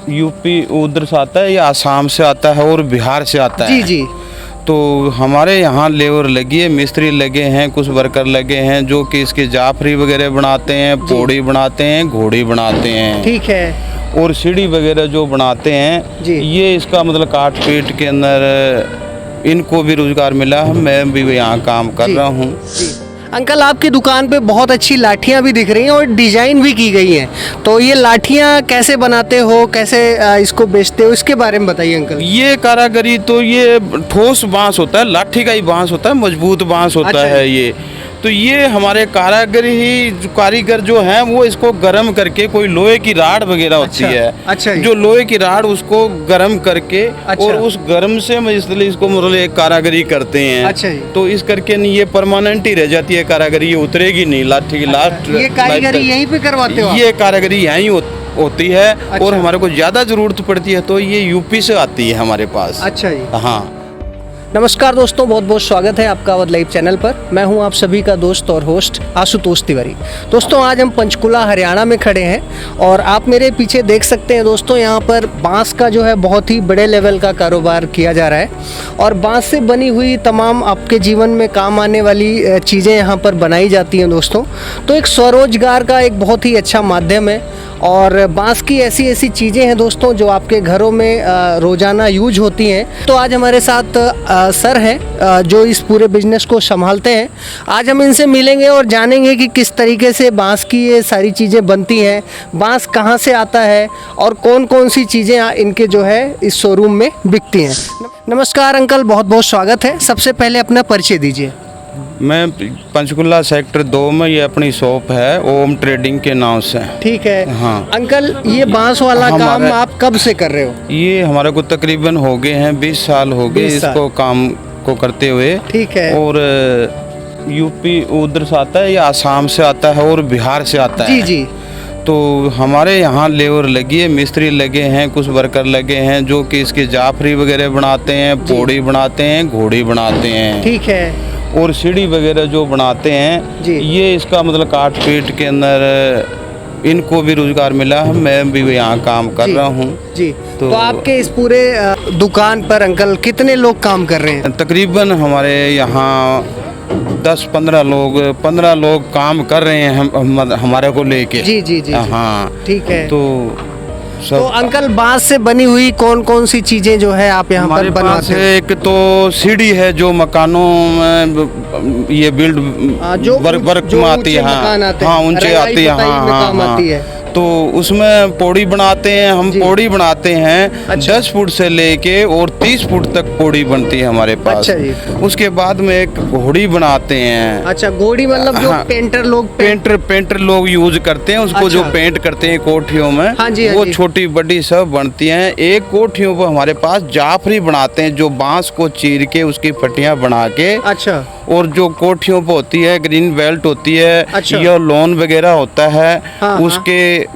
UP उधर से आता है या आसाम से आता है और बिहार से आता है। जी जी। तो हमारे यहाँ लेबर लगी है, मिस्त्री लगे हैं, कुछ वर्कर लगे हैं जो कि इसके जाफरी वगैरह बनाते हैं, पौड़ी बनाते हैं, घोड़ी बनाते हैं। ठीक है। और सीढ़ी वगैरह जो बनाते हैं जी। ये इसका मतलब काट पीट के अंदर इनको भी रोजगार मिला है। मैं भी यहाँ काम कर रहा हूँ। जी। अंकल, आपकी दुकान पे बहुत अच्छी लाठियाँ भी दिख रही हैं और डिजाइन भी की गई हैं, तो ये लाठियाँ कैसे बनाते हो, कैसे इसको बेचते हो, इसके बारे में बताइए अंकल। ये कारागरी तो ये ठोस बांस होता है, लाठी का ही बांस होता है, मजबूत बांस होता अच्छा। है ये। तो ये हमारे कारीगर जो हैं वो इसको गर्म करके, कोई लोहे की राड वगैरह होती अच्छा, है, अच्छा जी। जो लोहे की राड उसको गर्म करके अच्छा। और उस गर्म से इसलिए इसको मतलब एक कारागरी करते हैं। अच्छा जी। तो इस करके नहीं, ये परमानेंट ही रह जाती है कारागरी, ये उतरेगी नहीं लाठी की लास्ट। ये कारीगरी यहीं पे करवाते हो आप? ये कारागरी यहीं होती है। अच्छा। और हमारे को ज़्यादा ज़रूरत पड़ती है तो ये यूपी से आती है हमारे पास। अच्छा जी। हाँ। नमस्कार दोस्तों, बहुत बहुत स्वागत है आपका अवध लाइव चैनल पर। मैं हूं आप सभी का दोस्त और होस्ट आशुतोष तिवारी। दोस्तों, आज हम पंचकुला हरियाणा में खड़े हैं और आप मेरे पीछे देख सकते हैं दोस्तों, यहाँ पर बांस का जो है बहुत ही बड़े लेवल का कारोबार किया जा रहा है और बांस से बनी हुई तमाम आपके जीवन में काम आने वाली चीज़ें यहाँ पर बनाई जाती हैं दोस्तों। तो एक स्वरोजगार का एक बहुत ही अच्छा माध्यम है और बांस की ऐसी ऐसी चीज़ें हैं दोस्तों जो आपके घरों में रोज़ाना यूज होती हैं। तो आज हमारे साथ सर हैं जो इस पूरे बिजनेस को संभालते हैं। आज हम इनसे मिलेंगे और जानेंगे कि किस तरीके से बांस की ये सारी चीज़ें बनती हैं, बांस कहाँ से आता है और कौन कौन सी चीज़ें इनके जो है इस शोरूम में बिकती हैं। नमस्कार अंकल, बहुत बहुत स्वागत है। सबसे पहले अपना परिचय दीजिए। मैं पंचकुला सेक्टर 2 में ये अपनी शॉप है, ओम ट्रेडिंग के नाम से। ठीक है। हाँ। अंकल, ये बांस वाला काम आप कब से कर रहे हो? ये हमारे को तकरीबन हो गए हैं 20 साल हो गए 20 साल। इसको काम को करते हुए। ठीक है। और यूपी उधर से आता है या आसाम से आता है और बिहार से आता है। जी जी। तो हमारे यहाँ लेबर लगी है, मिस्त्री लगे हैं, कुछ वर्कर लगे हैं जो कि इसके जाफरी वगैरह बनाते हैं, पौड़ी बनाते हैं, घोड़ी बनाते हैं। ठीक है। और सीढ़ी वगैरह जो बनाते हैं जी। ये इसका मतलब काट पीट के अंदर इनको भी रोजगार मिला है। मैं भी यहाँ काम कर रहा हूँ। जी। तो आपके इस पूरे दुकान पर अंकल कितने लोग काम कर रहे हैं? तकरीबन हमारे यहाँ 10-15 लोग काम कर रहे हैं हमारे को लेके। जी जी जी। हाँ। ठीक है। तो तो अंकल, बांस से बनी हुई कौन कौन सी चीजें जो है आप यहाँ पर बनाते हैं? एक तो सीढ़ी है जो मकानों में ये बिल्ड जो वर्क में आती है। हाँ, ऊंचे आती है। हाँ। तो उसमें पौड़ी बनाते हैं हम। पौड़ी बनाते हैं। अच्छा। 10 फुट से लेके और 30 फुट तक पौड़ी बनती है हमारे पास। अच्छा जी। उसके बाद में एक घोड़ी बनाते हैं। अच्छा, घोड़ी मतलब जो हाँ, पेंटर लोग यूज करते हैं उसको। अच्छा। जो पेंट करते हैं कोठियों में। हाँ जी, हाँ वो जी। छोटी बड़ी सब बनती हैं। एक कोठियों पर हमारे पास जाफरी बनाते हैं जो बांस को चीर के उसकी फटियां बना के। अच्छा। और जो कोठियों पर होती है ग्रीन बेल्ट होती है। अच्छा। या लोन वगैरह होता है। हाँ, उसके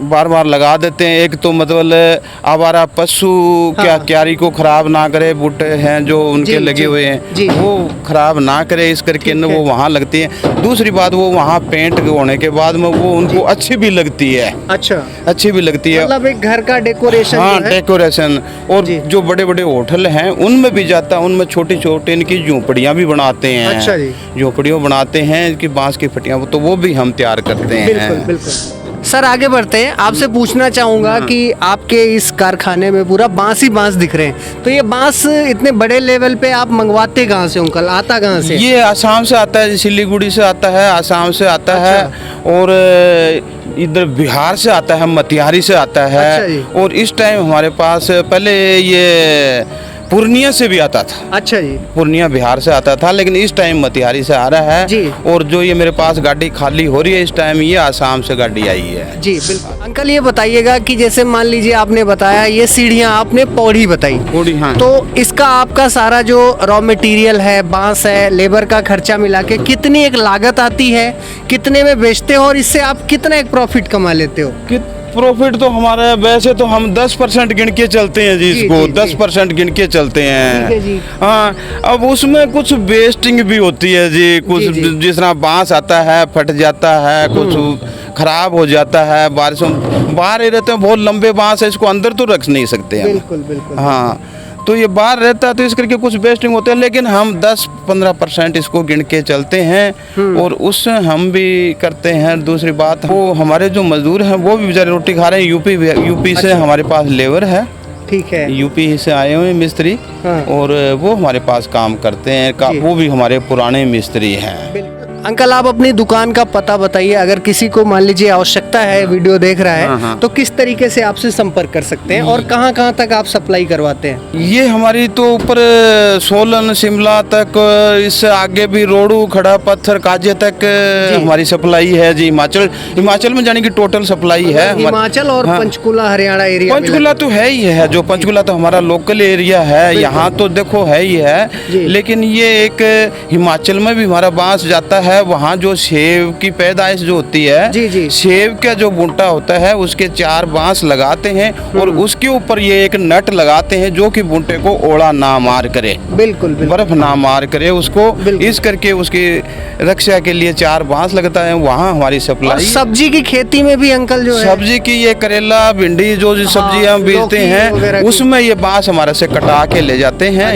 बार बार लगा देते हैं। एक तो मतलब आवारा पशु क्या क्यारी को खराब ना करे, बूटे हैं जो उनके लगे हुए हैं वो खराब ना करे, इस करके न वो वहाँ लगती है। दूसरी बात, वो वहाँ पेंट होने के बाद में वो उनको अच्छी भी लगती है। अच्छा, अच्छी भी लगती है, मतलब एक घर का डेकोरेशन। हाँ, डेकोरेशन। और जो बड़े बड़े होटल हैं उनमें भी जाता है, उनमें छोटी छोटी इनकी झोपड़ियाँ भी बनाते हैं। अच्छा जी। झोपड़ियों बनाते हैं इनकी बांस की फटियाँ, तो वो भी हम तैयार करते हैं। बिल्कुल बिल्कुल। सर, आगे बढ़ते हैं। आपसे पूछना चाहूँगा कि आपके इस कारखाने में पूरा बांस ही बांस दिख रहे हैं, तो ये बांस इतने बड़े लेवल पे आप मंगवाते कहाँ से अंकल, आता कहाँ से? ये आसाम से आता है, सिलीगुड़ी से आता है, आसाम से आता है और इधर बिहार से आता है, मतिहारी से आता है। अच्छा। और इस टाइम हमारे पास पहले ये पूर्णिया से भी आता था। अच्छा जी। पूर्णिया बिहार से आता था, लेकिन इस टाइम मतिहारी से आ रहा है जी। और जो ये मेरे पास गाड़ी खाली हो रही है इस टाइम, ये आसाम से गाड़ी आई है। जी बिल्कुल। अंकल, ये बताइएगा कि जैसे मान लीजिए आपने बताया ये सीढ़ियाँ, आपने पौड़ी बताई। पौड़ी, हाँ। तो इसका आपका सारा जो रॉ मटेरियल है, बांस है, लेबर का खर्चा मिला के कितनी एक लागत आती है, कितने में बेचते हो और इससे आप कितना एक प्रॉफिट कमा लेते हो? प्रॉफिट तो हमारा वैसे तो हम 10% गिन के चलते हैं जी, इसको 10% गिन के चलते हैं जी। हाँ। अब उसमें कुछ वेस्टिंग भी होती है जी, कुछ जिस तरह बांस आता है फट जाता है, कुछ खराब हो जाता है बारिश में। बाहर ही रहते हैं, बहुत लंबे बांस है, इसको अंदर तो रख नहीं सकते हम। बिल्कुल बिल्कुल। हाँ, तो ये बाहर रहता है तो इस करके कुछ वेस्टिंग होते हैं, लेकिन हम 10-15% इसको गिन के चलते हैं और उससे हम भी करते हैं। दूसरी बात, वो हमारे जो मजदूर हैं वो भी बेचारे रोटी खा रहे हैं। यूपी से हमारे पास लेबर है, ठीक है। यूपी से आए हुए मिस्त्री, हाँ। और वो हमारे पास काम करते हैं। वो भी हमारे पुराने मिस्त्री हैं। अंकल, आप अपनी दुकान का पता बताइए, अगर किसी को मान लीजिए आवश्यकता है, वीडियो देख रहा है, हाँ। तो किस तरीके से आपसे संपर्क कर सकते हैं और कहाँ कहाँ तक आप सप्लाई करवाते हैं? ये हमारी तो ऊपर सोलन शिमला तक, इससे आगे भी रोडू खड़ा पत्थर काजे तक हमारी सप्लाई है जी। हिमाचल में जाने की टोटल सप्लाई है। हिमाचल और हाँ। पंचकुला हरियाणा एरिया। पंचकुला तो है ही है, जो पंचकुला तो हमारा लोकल एरिया है, यहाँ तो देखो है ही है। लेकिन ये एक हिमाचल में भी हमारा बांस जाता है। वहाँ जो सेब की पैदाइश जो होती है, जी। सेब का जो बूटा होता है उसके 4 बांस लगाते हैं और उसके ऊपर ये एक नट लगाते हैं जो कि बूटे को ओड़ा ना मार करे, बिल्कुल बर्फ ना मार करे उसको। इस करके उसकी रक्षा के लिए 4 बांस लगता है। वहाँ हमारी सप्लाई। सब्जी की खेती में भी अंकल जो है, सब्जी की ये करेला भिंडी जो सब्जी हम बेचते हैं उसमें ये बांस हमारे से कटा के ले जाते हैं।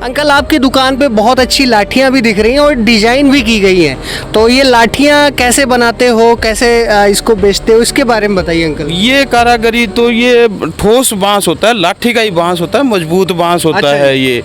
अंकल, आपकी दुकान पे बहुत अच्छी लाठियाँ भी दिख रही हैं और डिजाइन भी की गई है, तो ये लाठियाँ कैसे बनाते हो, कैसे इसको बेचते हो, इसके बारे में बताइए अंकल। ये कारागरी तो ये ठोस बांस होता है, लाठी का ही बांस होता है, मजबूत बांस होता है ये।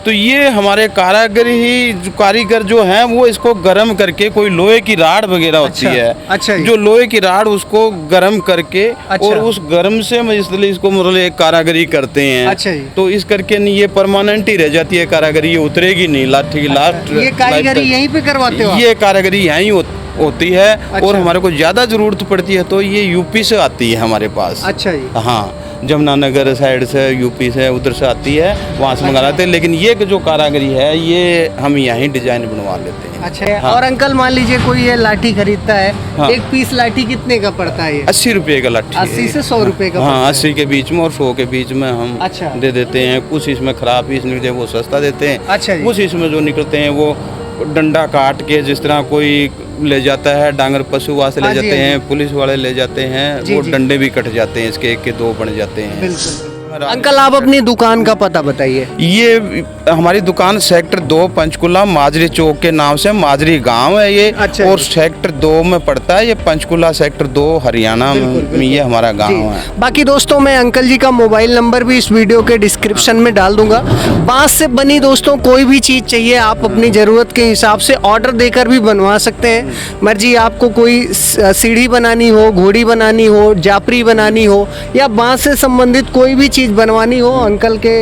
तो ये हमारे कारीगर जो हैं वो इसको गर्म करके, कोई लोहे की राड वगैरह होती है, अच्छा जो लोहे की राड उसको गर्म करके और उस गर्म से इसलिए इसको मतलब एक कारागरी करते हैं। अच्छा जी। तो इस करके नहीं, ये परमानेंट ही रह जाती है कारागरी, ये उतरेगी नहीं लाठी की लास्ट। ये कारीगरी यहीं पे करवाते हो? ये कारागरी यहीं होती है। और हमारे को ज़्यादा ज़रूरत पड़ती है तो ये यूपी से आती है हमारे पास। अच्छा जी। हाँ, जमुनानगर साइड से, यूपी से, उधर से आती है, वहाँ से मंगा लाते हैं। लेकिन ये जो कारागरी है ये हम यहीं डिजाइन बनवा लेते हैं। अच्छा। हाँ। और अंकल, मान लीजिए कोई ये लाठी खरीदता है, हाँ। एक पीस लाठी कितने का पड़ता है? 80 रुपये का लाठी। 80 से 100 रुपए का। हाँ, 80 के बीच में और 100 के बीच में हम अच्छा। दे देते हैं। कुछ इसमें खराब पीस निकलते हैं वो सस्ता देते हैं। अच्छा जी। कुछ इसमें जो निकलते हैं वो डंडा काट के, जिस तरह कोई ले जाता है, डांगर पशु वाले ले जाते हैं, पुलिस वाले ले जाते हैं, वो डंडे भी कट जाते हैं, इसके 1 के 2 बन जाते हैं। बिल्कुल। अंकल, आप अपनी दुकान का पता बताइए। ये हमारी दुकान सेक्टर 2 पंचकुला माजरी चौक के नाम से, माजरी गांव है ये। अच्छा। और सेक्टर 2 में पड़ता है ये, पंचकुला सेक्टर 2 हरियाणा में ये हमारा गांव है। बाकी दोस्तों, मैं अंकल जी का मोबाइल नंबर भी इस वीडियो के डिस्क्रिप्शन में डाल दूंगा। बांस से बनी दोस्तों कोई भी चीज़ चाहिए, आप अपनी ज़रूरत के हिसाब से ऑर्डर देकर भी बनवा सकते हैं। मर्जी आपको कोई सीढ़ी बनानी हो, घोड़ी बनानी हो, जापरी बनानी हो, या बांस से संबंधित कोई भी चीज़ बनवानी हो, अंकल के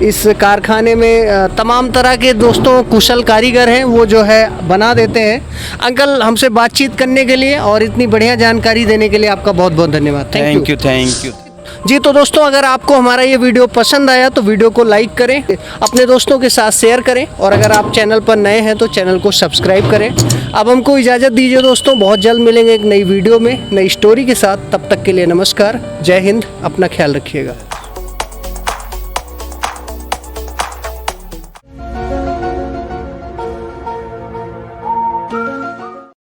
इस कारखाने में तमाम तरह के दोस्तों कुशल कारीगर हैं, वो जो है बना देते हैं। अंकल, हमसे बातचीत करने के लिए और इतनी बढ़िया जानकारी देने के लिए आपका बहुत बहुत धन्यवाद। Thank you. जी, तो दोस्तों, अगर आपको हमारा ये वीडियो पसंद आया तो वीडियो को लाइक करें, अपने दोस्तों के साथ शेयर करें, और अगर आप चैनल पर नए हैं तो चैनल को सब्सक्राइब करें। अब हमको इजाज़त दीजिए दोस्तों, बहुत जल्द मिलेंगे एक नई वीडियो में नई स्टोरी के साथ। तब तक के लिए नमस्कार, जय हिंद, अपना ख्याल रखिएगा।